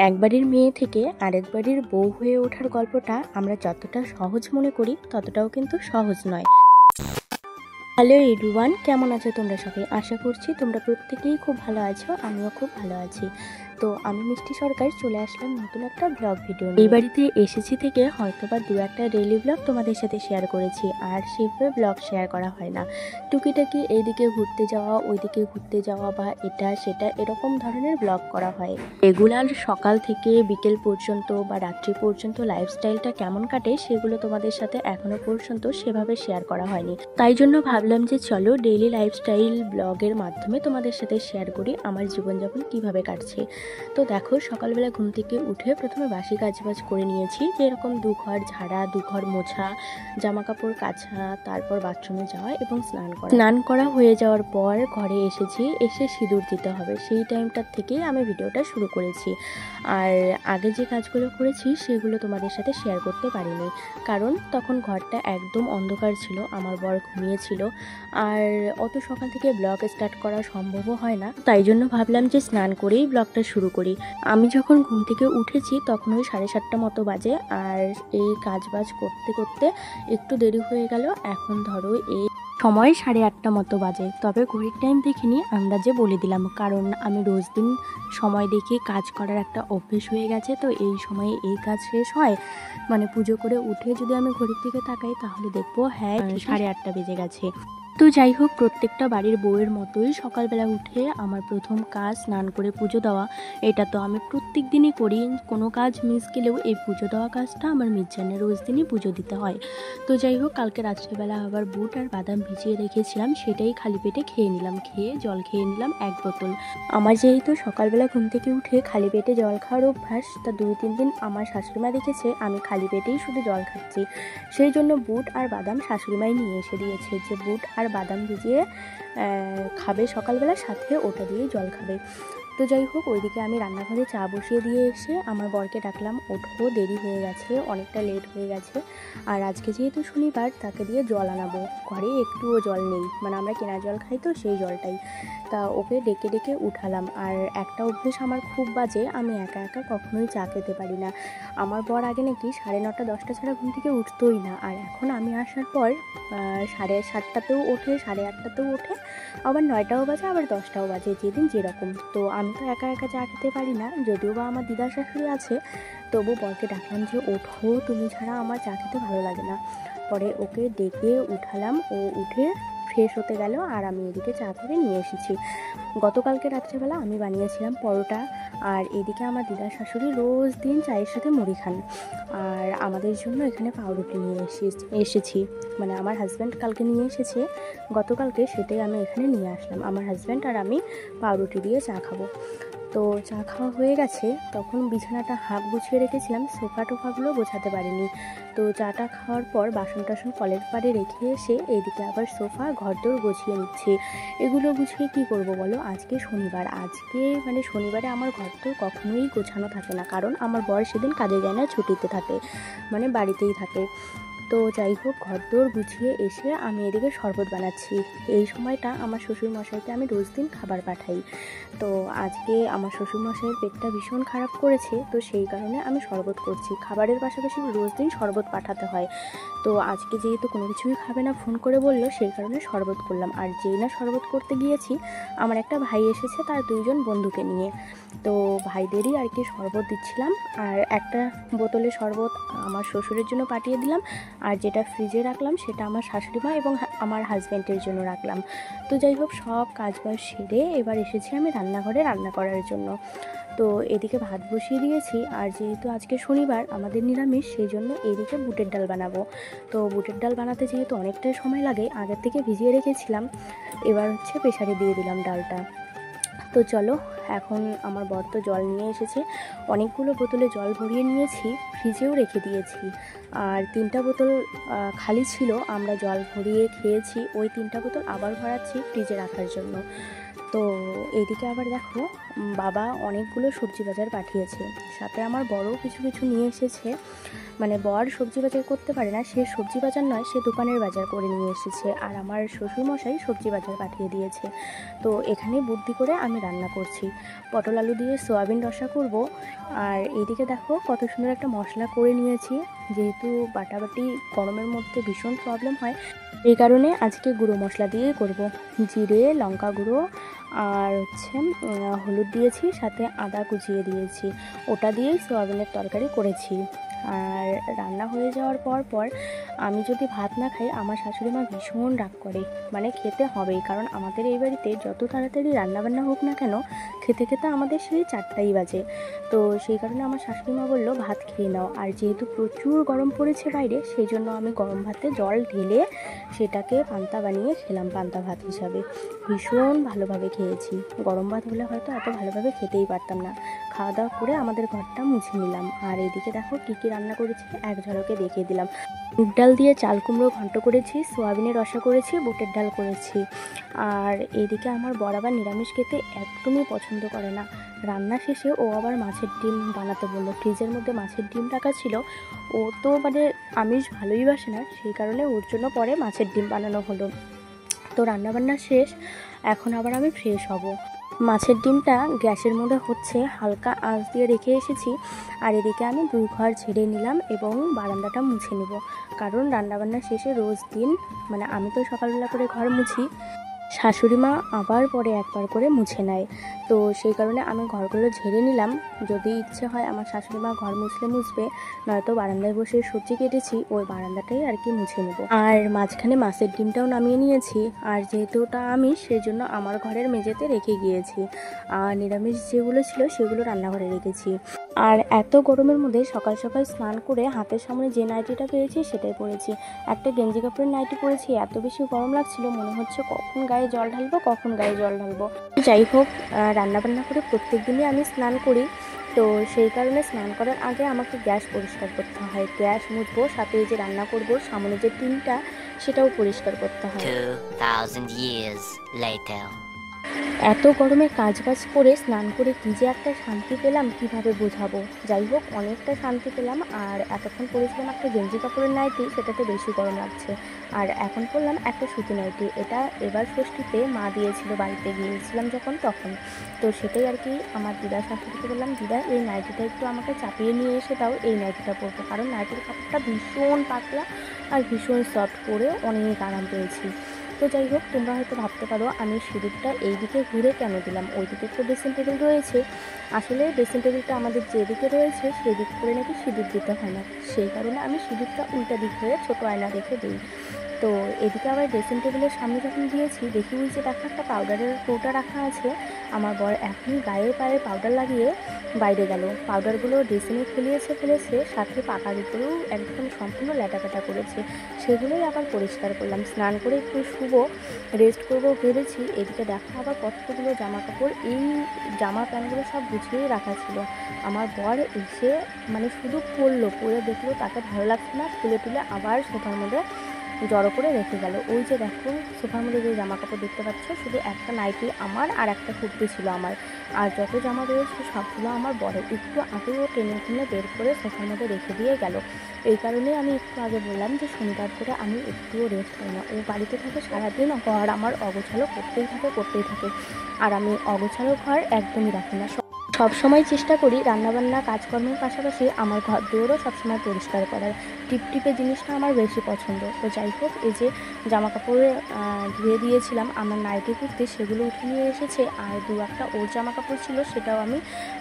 এক বাড়ির মেয়ে থেকে আরেক বাড়ির বউ হয়ে ওঠার গল্পটা আমরা যতটা সহজ মনে করি ততটাও কিন্তু সহজ নয়। হ্যালো এভরিওয়ান, কেমন আছো তোমরা সবাই? আশা করছি তোমরা প্রত্যেকেই খুব ভালো আছো, আমিও খুব ভালো আছি। তো আমি মিষ্টি সরকার চলে আসলাম নতুন একটা ব্লগ ভিডিও। এই বাড়িতে এসেছি থেকে হয়তোবা দু একটা ডেইলি ব্লগ তোমাদের সাথে শেয়ার করেছি, আর সেভাবে ব্লগ শেয়ার করা হয় না। টুকিটাকি এইদিকে ঘুরতে যাওয়া, ওইদিকে ঘুরতে যাওয়া বা এটা সেটা এরকম ধরনের ব্লগ করা হয়। রেগুলার সকাল থেকে বিকেল পর্যন্ত বা রাত্রি পর্যন্ত লাইফস্টাইলটা কেমন কাটে সেগুলো তোমাদের সাথে এখনো পর্যন্ত সেভাবে শেয়ার করা হয়নি। তাই জন্য ভাবলাম যে চলো ডেইলি লাইফস্টাইল ব্লগের মাধ্যমে তোমাদের সাথে শেয়ার করি আমার জীবনযাপন কিভাবে কাটছে। তো দেখো, সকালবেলা ঘুম থেকে উঠে প্রথমে বাসি কাজবাজ করে নিয়েছি, যে এরকম দুঘর ঝাড়া, দুঘর মোছা, জামা কাপড় কাচা, তারপর বাথরুমে যাওয়া এবং স্নান করা হয়ে যাওয়ার পর ঘরে এসে সিঁদুর দিতে হবে। সেই টাইমটার থেকেই আমি ভিডিওটা শুরু করেছি। আর আগে যে কাজগুলো করেছি সেগুলো তোমাদের সাথে শেয়ার করতে পারিনি, কারণ তখন ঘরটা একদম অন্ধকার ছিল, আমার বর ঘুমিয়েছিল, আর অত সকাল থেকে ব্লগ স্টার্ট করা সম্ভবও হয় না। তাই জন্য ভাবলাম যে স্নান করেই ব্লগটা শুরু করি। আমি যখন ঘুম থেকে উঠেছি তখন ওই 7:30 মতো বাজে, আর এই কাজবাজ করতে করতে একটু দেরি হয়ে গেল। এখন ধরো এই সময় 8:30 মতো বাজে, তবে ঘড়ির টাইম দেখিনি, আন্দাজে বলে দিলাম, কারণ আমি রোজ দিন সময় দেখে কাজ করার একটা অভ্যেস হয়ে গেছে। তো এই সময়ে এই কাজ শেষ হয়, মানে পুজো করে উঠে যদি আমি ঘড়ির দিকে তাকাই তাহলে দেখবো হ্যাঁ 8:30 বেজে গেছে। তো যাই হোক, প্রত্যেকটা বাড়ির বউয়ের মতোই সকালবেলা উঠে আমার প্রথম কাজ স্নান করে পুজো দেওয়া। এটা তো আমি প্রত্যেক দিনই করি, কোনো কাজ মিস গেলেও এই পুজো দেওয়া কাজটা আমার মিজানের রোজ দিনই পুজো দিতে হয়। তো যাই হোক, কালকে রাত্রেবেলা আবার বুট আর বাদাম ভিজিয়ে রেখেছিলাম, সেটাই খালি পেটে খেয়ে নিলাম, খেয়ে জল খেয়ে নিলাম 1 বোতল। আমার যেহেতু সকালবেলা ঘুম থেকে উঠে খালি পেটে জল খাওয়ার অভ্যাস, তা 2-3 দিন আমার শাশুড়িমা দেখেছে আমি খালি পেটেই শুধু জল খাচ্ছি। সেই জন্য বুট আর বাদাম শাশুড়িমাই নিয়ে এসে দিয়েছে, যে বুট আর বাদাম ভিজিয়ে খাবে সকালবেলা, সাথে ওটা দিয়েই জল খাবে। তো যাই হোক, ওইদিকে আমি রান্নাঘরে চা বসিয়ে দিয়ে এসে আমার বরকে ডাকলাম, ওঠো, দেরি হয়ে গেছে, অনেকটা লেট হয়ে গেছে। আর আজকে যেহেতু শনিবার, তাকে দিয়ে জল আনাবো। ঘরে একটুও জল নেই, মানে আমরা কেনা জল খাই তো সেই জলটাই। তা ওকে ডেকে ডেকে উঠালাম। আর একটা অভ্যেস আমার খুব বাজে, আমি একা একা কখনোই চা খেতে পারি না। আমার বর আগে নাকি 9:30 10টা ছাড়া ঘুম থেকে উঠতোই না, আর এখন আমি আসার পর 7:30তেও ওঠে, 8:30তেও ওঠে, আবার 9টাও বাজে, আবার 10টাও বাজে, যেদিন যেরকম। তো আমি তো একা একা চা খেতে পারি না, যদিও বা আমার দিদা শাশুড়ি আছে, তবু বরকে ডাকলাম যে ওঠো, তুমি ছাড়া আমার চা খেতে ভালো লাগে না। পরে ওকে ডেকে উঠালাম, ও উঠে ফ্রেশ হতে গেল, আর আমি এদিকে চা করে নিয়ে এসেছি। গতকালকে রাত্রেবেলা আমি বানিয়েছিলাম পরোটা, আর এদিকে আমার দিদা শাশুড়ি রোজ দিন চায়ের সাথে মুড়ি খান, আর আমাদের জন্য এখানে পাউরুটি নিয়ে এসেছি, মানে আমার হাজব্যান্ড কালকে নিয়ে এসেছে গতকালকে, সেটাই আমি এখানে নিয়ে আসলাম। আমার হাজব্যান্ড আর আমি পাউরুটি দিয়ে চা খাবো। তো চা খাওয়া হয়ে গেছে, তখন বিছানাটা হাফ গুছিয়ে রেখেছিলাম, সোফা টোফাগুলো গোছাতে পারিনি। তো চাটা খাওয়ার পর বাসন টাসন কলের পাড়ে রেখে এসে এইদিকে আবার সোফা ঘরদোর গুছিয়ে নিচ্ছি। এগুলো গুছিয়ে কি করব বলো? আজকে শনিবার, মানে শনিবারে আমার ঘরদোর কখনোই গোছানো থাকে না, কারণ আমার বর সেদিন কাজে যায় না, ছুটিতে থাকে, মানে বাড়িতেই থাকে। তো যাই হোক, ঘরদোর গুছিয়ে এসে আমি এদিকে শরবত বানাচ্ছি। এই সময়টা আমার শ্বশুরমশাইকে আমি রোজ দিন খাবার পাঠাই। তো আজকে আমার শ্বশুরমশাইয়ের পেটটা ভীষণ খারাপ করেছে, তো সেই কারণে আমি শরবত করছি। খাবারের পাশাপাশি রোজ দিন শরবত পাঠাতে হয়। তো আজকে যেহেতু কোনো কিছুই খাবে না, ফোন করে বললো, সেই কারণে শরবত করলাম। আর যেই না শরবত করতে গিয়েছি, আমার একটা ভাই এসেছে তার 2 জন বন্ধুকে নিয়ে। তো ভাইদেরই আর কি শরবত দিচ্ছিলাম, আর একটা বোতলে শরবত আমার শ্বশুরের জন্য পাঠিয়ে দিলাম, আর যেটা ফ্রিজে রাখলাম সেটা আমার শাশুড়িমা এবং আমার হাজব্যান্ডের জন্য রাখলাম। তো যাই হোক, সব কাজবাজ সেরে এবার এসেছি আমি রান্নাঘরে রান্না করার জন্য। তো এদিকে ভাত বসিয়ে দিয়েছি, আর যেহেতু আজকে শনিবার আমাদের নিরামিষ, সেই জন্য এদিকে বুটের ডাল বানাবো। তো বুটের ডাল বানাতে যেহেতু অনেকটাই সময় লাগে, আগের থেকে ভিজিয়ে রেখেছিলাম, এবার হচ্ছে প্রেসারে দিয়ে দিলাম ডালটা। তো চলো, এখন আমার বর তো জল নিয়ে এসেছে, অনেকগুলো বোতলে জল ভরিয়ে নিয়েছি, ফ্রিজেও রেখে দিয়েছি। আর 3টা বোতল খালি ছিল, আমরা জল ভরিয়ে খেয়েছি, ওই 3টা বোতল আবার ভরাচ্ছি ফ্রিজে রাখার জন্য। তো এইদিকে আবার দেখো বাবা অনেকগুলো সবজি বাজার পাঠিয়েছে, সাথে আমার বড়ও কিছু কিছু নিয়ে এসেছে। মানে বর সবজি বাজার করতে পারে না, সে সবজি বাজার নয়, সে দোকানের বাজার করে নিয়ে এসেছে। আর আমার শ্বশুরমশাই সবজি বাজার পাঠিয়ে দিয়েছে। তো এখানে বুদ্ধি করে আমি রান্না করছি, পটল আলু দিয়ে সয়াবিন রসা করব। আর এইদিকে দেখো কত সুন্দর একটা মশলা করে নিয়েছি, যেহেতু বাটাবাটি গরমের মধ্যে ভীষণ প্রবলেম হয়, এই কারণে আজকে গুঁড়ো মশলা দিয়েই করব। জিরে, লঙ্কা গুঁড়ো আর হচ্ছে হলুদ দিয়েছি, সাথে আদা কুচিয়ে দিয়েছি, ওটা দিয়েই সয়াবিনের তরকারি করেছি। আর রান্না হয়ে যাওয়ার পর আমি যদি ভাত না খাই আমার শাশুড়ি মা ভীষণ রাগ করে, মানে খেতে হবেই, কারণ আমাদের এই বাড়িতে যত তাড়াতাড়ি রান্নাবান্না হোক না কেন খেতে খেতে আমাদের সেই 4টাই বাজে। তো সেই কারণে আমার শাশুড়ি মা বললো ভাত খেয়ে নাও। আর যেহেতু প্রচুর গরম পড়েছে বাইরে, সেই জন্য আমি গরম ভাতে জল ঢেলে সেটাকে পান্তা বানিয়ে খেলাম, পান্তা ভাত হিসাবে। ভীষণ ভালোভাবে খেয়েছি, গরম ভাত হলে হয়তো এত ভালোভাবে খেতেই পারতাম না। খাওয়া দাওয়া করে আমাদের ঘরটা মুছে নিলাম। আর এদিকে দেখো কী কী রান্না করেছি এক ঝলকে দেখিয়ে দিলাম। মুগ ডাল দিয়ে চাল কুমড়ো ঘন্ট করেছি, সোয়াবিনের রসা করেছি, বুটের ডাল করেছি। আর এইদিকে আমার বর আবার নিরামিষ খেতে একদমই পছন্দ করে না। রান্না শেষে ও আবার মাছের ডিম বানাতে বললো, ফ্রিজের মধ্যে মাছের ডিম রাখা ছিল। ও তো মানে আমিষ ভালোই বাসে না, সেই কারণে ওর জন্য পরে মাছের ডিম বানানো হলো। তো রান্নাবান্না শেষ, এখন আবার আমি ফ্রেশ হব। মাছের ডিমটা গ্যাসের মধ্যে হচ্ছে, হালকা আঁচ দিয়ে রেখে এসেছি। আর এদিকে আমি 2 ঘর ঝেড়ে নিলাম এবং বারান্দাটা মুছে নিব, কারণ রান্নাবান্না শেষে রোজ দিন মানে আমি তো সকালবেলা করে ঘর মুছি, শাশুড়ি মা আবার পরে একবার করে মুছে নেয়। তো সেই কারণে আমি ঘরগুলো ঝেড়ে নিলাম। যদি ইচ্ছে হয় আমার শাশুড়ি মা ঘর মুছলে মুছবে, নয়তো বারান্দায় বসে সবজি কেটেছি ওই বারান্দাটাই আর কি মুছে নেব। আর মাঝখানে মাছের ডিমটাও নামিয়ে নিয়েছি। আর যেহেতু ওটা আমিষ, সেই জন্য আমার ঘরের মেঝেতে রেখে গিয়েছি। আর নিরামিষ যেগুলো ছিল সেগুলো রান্নাঘরে রেখেছি। আর এত গরমের মধ্যে সকাল সকাল স্নান করে হাতের সামনে যে নাইটিটা পেয়েছি সেটাই পরেছি। একটা গেঞ্জি কাপড়ের নাইটি পরেছি, এত বেশি গরম লাগছিল, মনে হচ্ছে কখন গায়ে জল ঢালবো। যাই হোক, রান্নাবান্না করে প্রত্যেক দিনই আমি স্নান করি। তো সেই কারণে স্নান করার আগে আমাকে গ্যাস পরিষ্কার করতে হয়, গ্যাস মুছবো, সাথে যে রান্না করব সামনে যে টিনটা সেটাও পরিষ্কার করতে হয়। 2000 years later. এত গরমে কাজবাজ করে স্নান করে কী যে একটা শান্তি পেলাম কীভাবে বোঝাবো। যাই হোক, অনেকটা শান্তি পেলাম। আর এতক্ষণ পরেছিলাম একটা গেঞ্জি কাপড়ের নাইটি, সেটাতে বেশি গরম লাগছে। আর এখন পরলাম একটা সুতি নাইটি, এটা এবার ষষ্ঠীতে মা দিয়েছিল, বাড়িতে গিয়েছিলাম যখন তখন। তো সেটাই আর কি আমার দিদা শাশুড়িকে বললাম, দিদা এই নাইটিটা একটু আমাকে চাপিয়ে নিয়ে এসে দাও, এই নাইটিটা পরবো, কারণ নাইটির কাপড়টা ভীষণ পাতলা আর ভীষণ সফট, পরে অনেক আরাম পেয়েছি। তো যাই হোক, তোমরা হয়তো ভাবতে পারো আমি সিঁদুরটা এই দিকে ঘুরে কেন দিলাম, ওই দিকে তো ড্রেসিং টেবিল রয়েছে। আসলে ড্রেসিং টেবিলটা আমাদের যেদিকে রয়েছে সেদিক করে নাকি সিঁদুর দিতে হয় না, সেই কারণে আমি সিঁদুরটা উল্টা দিক হয়ে ছোটো আয়না রেখে দিই। তো এদিকে আবার ড্রেসিং টেবিলের সামনে যখন দিয়েছি দেখি ওই যে দেখো একটা পাউডারের কৌটা রাখা আছে। আমার বর এখনই গায়ে পায়ে পাউডার লাগিয়ে বাইরে গেল, পাউডারগুলো ড্রেসিংয়ে ফেলেছে, সাথে পাকার উপরেও একদম সম্পূর্ণ ল্যাটাপাটা করেছে। সেগুলোই আবার পরিষ্কার করলাম। স্নান করে একটু শুবো, রেস্ট করবো ভেবেছি। এদিকে দেখো আবার কতগুলো জামা কাপড়, এই জামা প্যান্টগুলো সব গুছিয়েই রাখা ছিল। আমার বর এসে মানে শুধু পরে দেখলো, তাকে ভালো লাগছে না, তুলে আবার সোফার মধ্যে জড়ো করে রেখে গেল। ওই যে দেখো সোফার মধ্যে যে জামা কাপড় দেখতে পাচ্ছ, শুধু একটা নাইটি আমার আর একটা কুর্তি ছিল আমার, আর যত জামা রয়েছে সবগুলো আমার বরের। একটু আগেও টেনে বের করে সোফার মধ্যে রেখে দিয়ে গেল। এই কারণেই আমি একটু আগে বললাম যে শনিবার করে আমি একটুও রেস্ট পাই না। ও বাড়িতে থাকে সারাদিন, ঘর আমার অগোছালো করতেই থাকে। আর আমি অগোছালো ঘর একদমই রাখি না। সবসময় চেষ্টা করি রান্নাবান্না কাজকর্মের পাশাপাশি আমার ঘর দুয়ারও সবসময় পরিষ্কার করার। টিপটিপে জিনিসটা আমার বেশি পছন্দ। তো যাই হোক, এই যে জামা কাপড়ে ধুয়ে দিয়েছিলাম আমার নাইটি কুর্তি, সেগুলো উঠে নিয়ে এসেছে। আর 2-1টা ওর জামা কাপড় ছিল, সেটাও আমি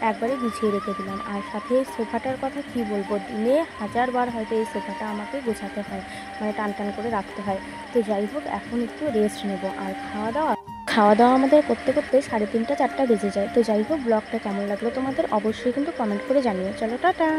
একবারে গুছিয়ে রেখে দিলাম। আর সাথে এই সোফাটার কথা কি বলবো, দিনে 1000 বার হয়তো এই সোফাটা আমাকে গোছাতে হয়, মানে টান করে রাখতে হয়। তো যাই হোক, এখন একটু রেস্ট নেব। আর খাওয়া দাওয়া আমাদের করতে 3:30-4টা বেজে যায়। তো যাই হোক, ব্লগটা কেমন লাগলো তোমাদের অবশ্যই কিন্তু কমেন্ট করে জানিও। চলো টাটা।